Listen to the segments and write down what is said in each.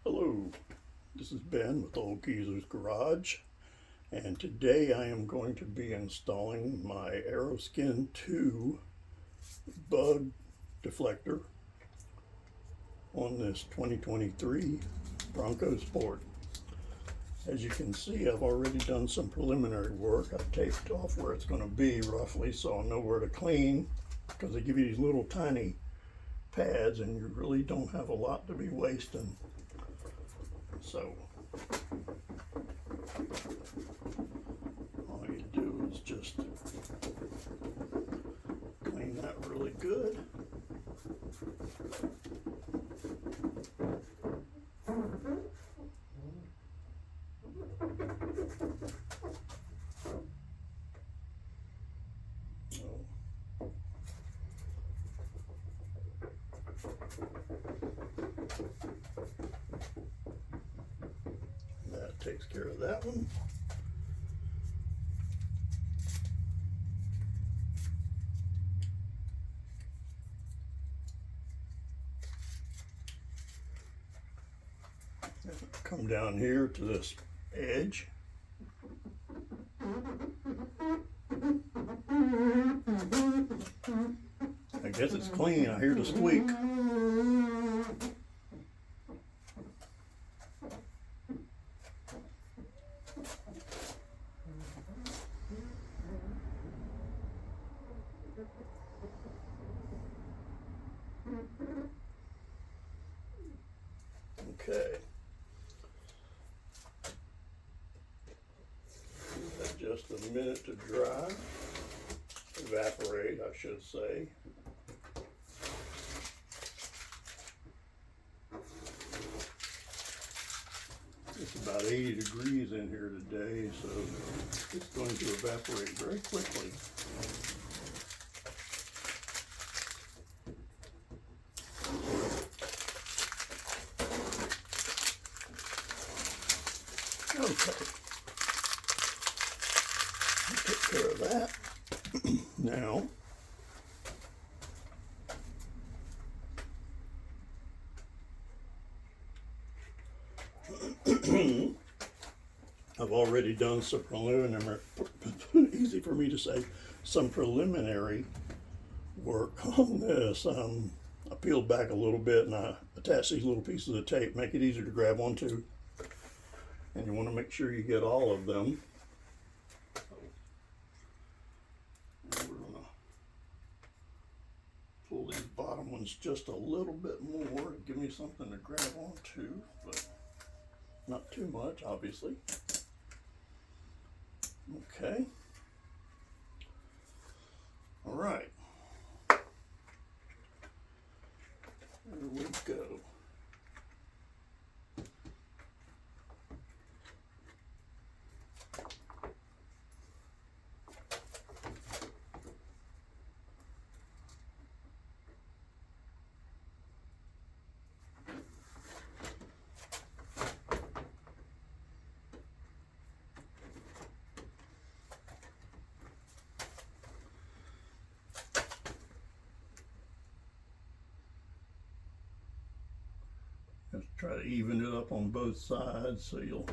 Hello, this is Ben with Old Geezer's Garage, and today I am going to be installing my Aeroskin 2 bug deflector on this 2023 Bronco Sport. As you can see, I've already done some preliminary work. I've taped off where it's going to be roughly so I'll know where to clean, because they give you these little tiny pads and you really don't have a lot to be wasting. So all you do is just clean that really good. That takes care of that one. Come down here to this edge. I guess it's clean. I hear the squeak. Okay. Give that just a minute to dry. Evaporate, I should say. It's about 80 degrees in here today, so it's going to evaporate very quickly. Okay, take care of that. Now, I've already done some preliminary, easy for me to say, some preliminary work on this. I peeled back a little bit and I attached these little pieces of tape, make it easier to grab onto. And you want to make sure you get all of them. And we're going to pull these bottom ones just a little bit more to give me something to grab onto, but not too much, obviously. Okay. All right. There we go. Just try to even it up on both sides so you'll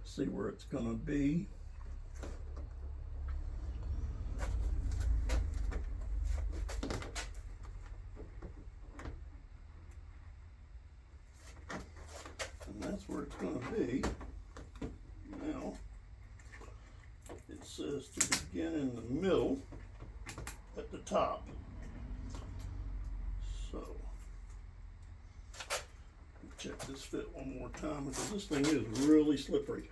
see where it's going to be. And that's where it's going to be. Now, it says to begin in the middle at the top. So, check this fit one more time because this thing is really slippery.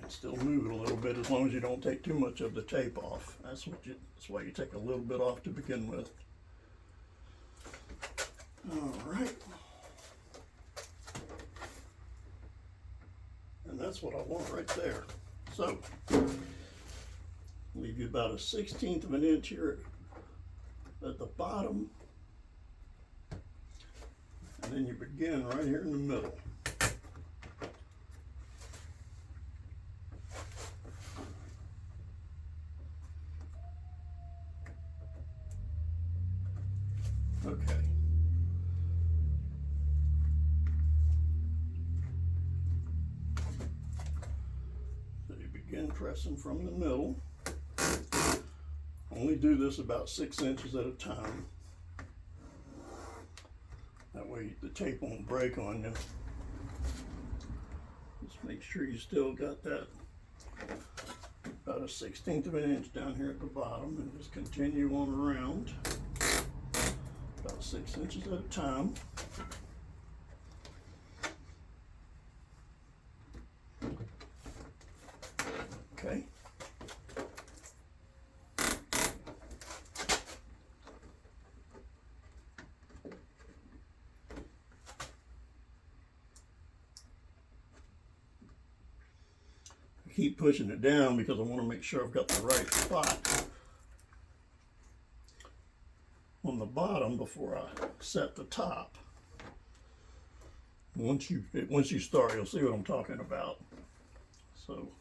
Still move it a little bit as long as you don't take too much of the tape off. That's why you take a little bit off to begin with. All right. And that's what I want right there. So, leave you about a 1/16 of an inch here at the bottom, and then you begin right here in the middle. Okay. So you begin pressing from the middle. Only do this about 6 inches at a time. That way the tape won't break on you. Just make sure you still got that about a 1/16 of an inch down here at the bottom, and just continue on around about 6 inches at a time. Okay. Keep pushing it down because I want to make sure I've got the right spot on the bottom before I set the top. Once you start, you'll see what I'm talking about. So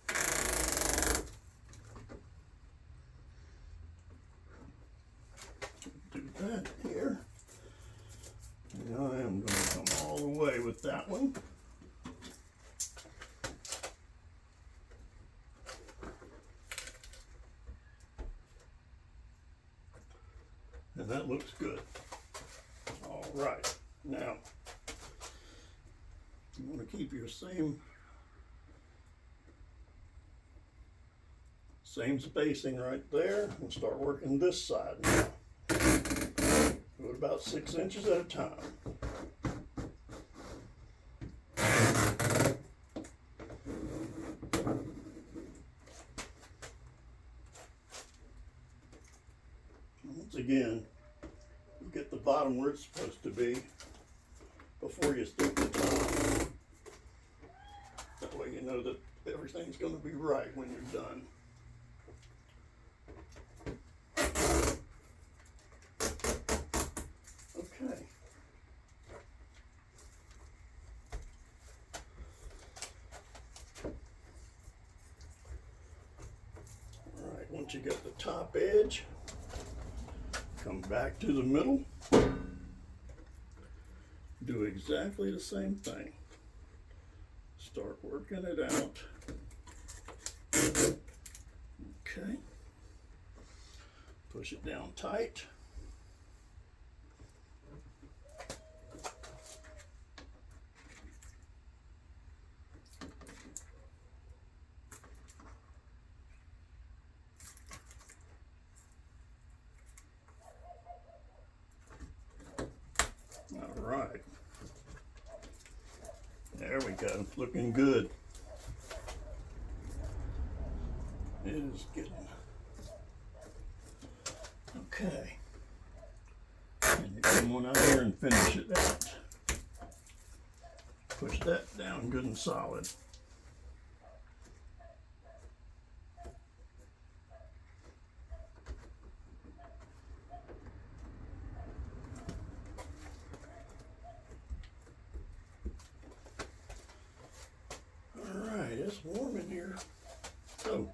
do that here. And I am going to come all the way with that one. And that looks good. All right, now you want to keep your same spacing right there, and start working this side now. Do it about 6 inches at a time. Once again, you get the bottom where it's supposed to be before you stick the top. That way you know that everything's going to be right when you're done. Okay. All right, once you get the top edge, come back to the middle, do exactly the same thing. Start working it out. Okay. Push it down tight. All right. There we go. Looking good. It is getting. Okay. And you come on out here and finish it out. Push that down good and solid. It's warm in here. So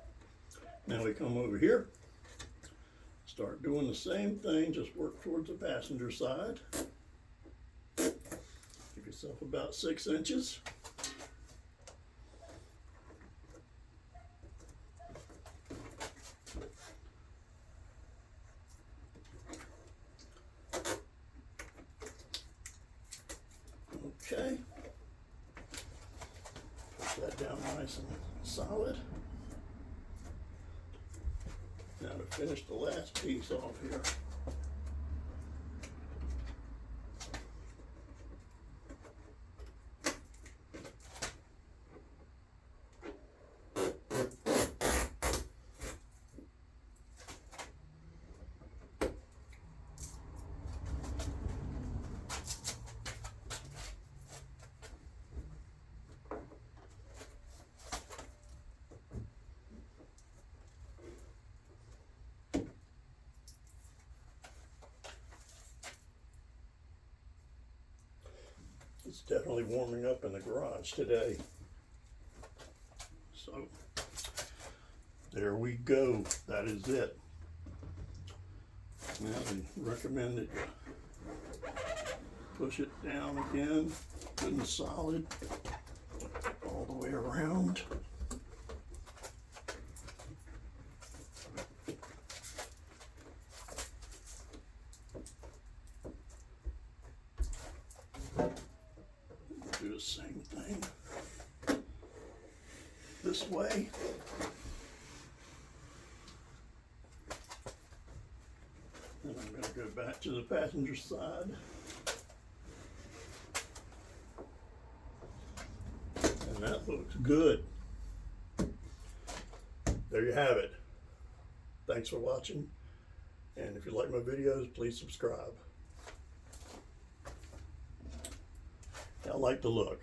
now we come over here, start doing the same thing, just work towards the passenger side. Give yourself about 6 inches. Okay. That down nice and solid. Now to finish the last piece off here. It's definitely warming up in the garage today. So there we go. That is it. Now I recommend that you push it down again, good and solid, all the way around. Do the same thing this way. And I'm going to go back to the passenger side. And that looks good. There you have it. Thanks for watching. And if you like my videos, please subscribe. I like the look.